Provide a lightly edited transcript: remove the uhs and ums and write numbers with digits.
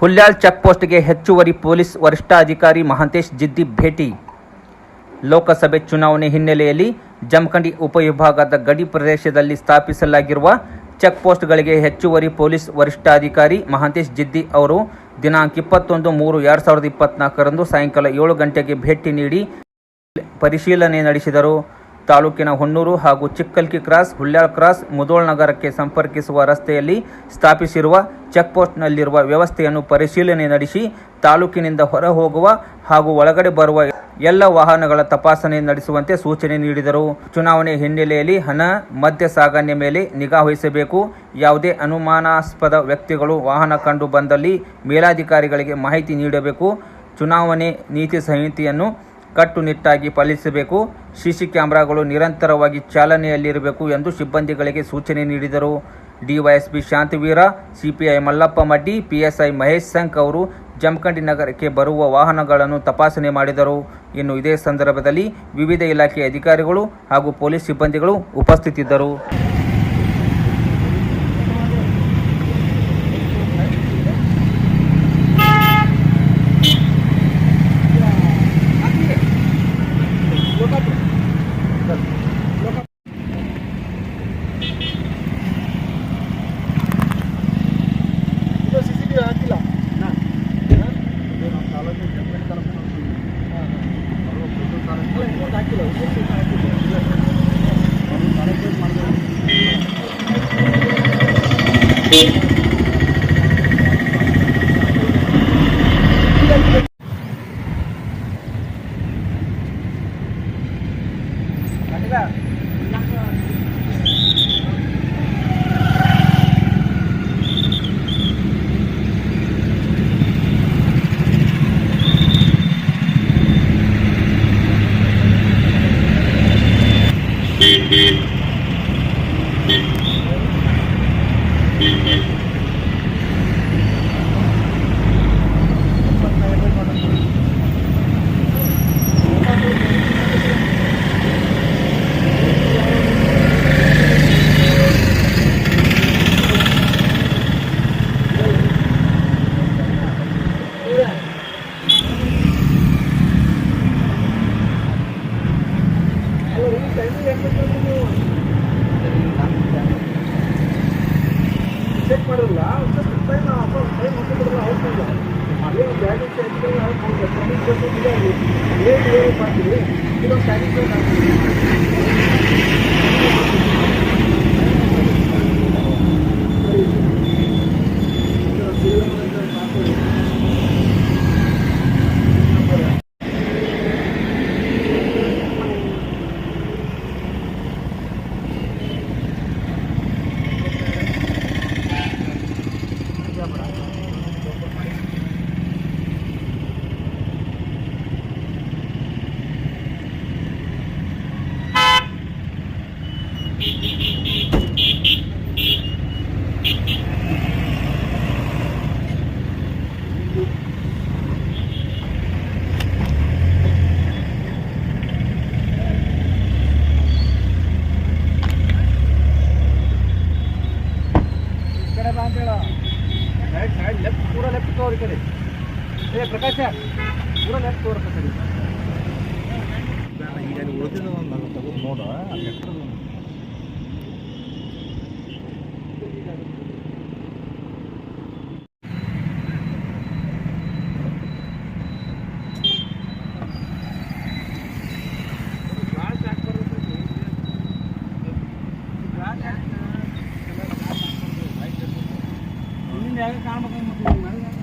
ಹುಲ್ಯಾಳ್ ಚೆಕ್ಪೋಸ್ಟ್ಗೆ ಹೆಚ್ಚುವರಿ ಪೊಲೀಸ್ ವರಿಷ್ಠಾಧಿಕಾರಿ ಮಹಾಂತೇಶ್ ಜಿದ್ದಿ ಭೇಟಿ. ಲೋಕಸಭೆ ಚುನಾವಣೆ ಹಿನ್ನೆಲೆಯಲ್ಲಿ ಜಮಖಂಡಿ ಉಪವಿಭಾಗದ ಗಡಿ ಪ್ರದೇಶದಲ್ಲಿ ಸ್ಥಾಪಿಸಲಾಗಿರುವ ಚೆಕ್ಪೋಸ್ಟ್ಗಳಿಗೆ ಹೆಚ್ಚುವರಿ ಪೊಲೀಸ್ ವರಿಷ್ಠಾಧಿಕಾರಿ ಮಹಾಂತೇಶ್ ಜಿದ್ದಿ ಅವರು ದಿನಾಂಕ 21-3-2024 ಸಾಯಂಕಾಲ 7 ಗಂಟೆಗೆ ಭೇಟಿ ನೀಡಿ ಪರಿಶೀಲನೆ ನಡೆಸಿದರು. ತಾಲೂಕಿನ ಹೊನ್ನೂರು ಹಾಗೂ ಚಿಕ್ಕಲ್ಕಿ ಕ್ರಾಸ್, ಹುಲ್ಯಾಳ್ ಕ್ರಾಸ್, ಮುಧೋಳ್ ನಗರಕ್ಕೆ ಸಂಪರ್ಕಿಸುವ ರಸ್ತೆಯಲ್ಲಿ ಸ್ಥಾಪಿಸಿರುವ ಚೆಕ್ಪೋಸ್ಟ್ನಲ್ಲಿರುವ ವ್ಯವಸ್ಥೆಯನ್ನು ಪರಿಶೀಲನೆ ನಡೆಸಿ ತಾಲೂಕಿನಿಂದ ಹೊರ ಹೋಗುವ ಹಾಗೂ ಒಳಗಡೆ ಬರುವ ಎಲ್ಲ ವಾಹನಗಳ ತಪಾಸಣೆ ನಡೆಸುವಂತೆ ಸೂಚನೆ ನೀಡಿದರು. ಚುನಾವಣೆ ಹಿನ್ನೆಲೆಯಲ್ಲಿ ಹಣ, ಮದ್ಯ ಸಾಗಣೆ ಮೇಲೆ ನಿಗಾ ವಹಿಸಬೇಕು. ಯಾವುದೇ ಅನುಮಾನಾಸ್ಪದ ವ್ಯಕ್ತಿಗಳು ವಾಹನ ಕಂಡು ಬಂದಲ್ಲಿ ಮೇಲಾಧಿಕಾರಿಗಳಿಗೆ ಮಾಹಿತಿ ನೀಡಬೇಕು. ಚುನಾವಣೆ ನೀತಿ ಸಂಹಿತೆಯನ್ನು ಕಟ್ಟುನಿಟ್ಟಾಗಿ ಪಾಲಿಸಬೇಕು. ಸಿಸಿ ಕ್ಯಾಮೆರಾಗಳು ನಿರಂತರವಾಗಿ ಚಾಲನೆಯಲ್ಲಿರಬೇಕು ಎಂದು ಸಿಬ್ಬಂದಿಗಳಿಗೆ ಸೂಚನೆ ನೀಡಿದರು. DYSP Shantaveera, CPI Mallappa Maddi, PSI Mahesh Sank ಅವರು ಜಮಖಂಡಿ ನಗರಕ್ಕೆ ಬರುವ ವಾಹನಗಳನ್ನು ತಪಾಸಣೆ ಮಾಡಿದರು. ಇನ್ನು ಇದೇ ಸಂದರ್ಭದಲ್ಲಿ ವಿವಿಧ ಇಲಾಖೆಯ ಅಧಿಕಾರಿಗಳು ಹಾಗೂ ಪೊಲೀಸ್ ಸಿಬ್ಬಂದಿಗಳು ಉಪಸ್ಥಿತರಿದ್ದರು. ಚೆಕ್ ಮಾಡಿರಲ್ಲ साइड लेफ्ट पूरा लेफ्ट तोड़ करे प्रकाश पूरा लेफ्ट तोड़ कड़ी ಈಗ ಉಳಿದಿದ್ದು ನಾನು ತಗೊಂಡು ನೋಡ ಕಾಣಬೇಕು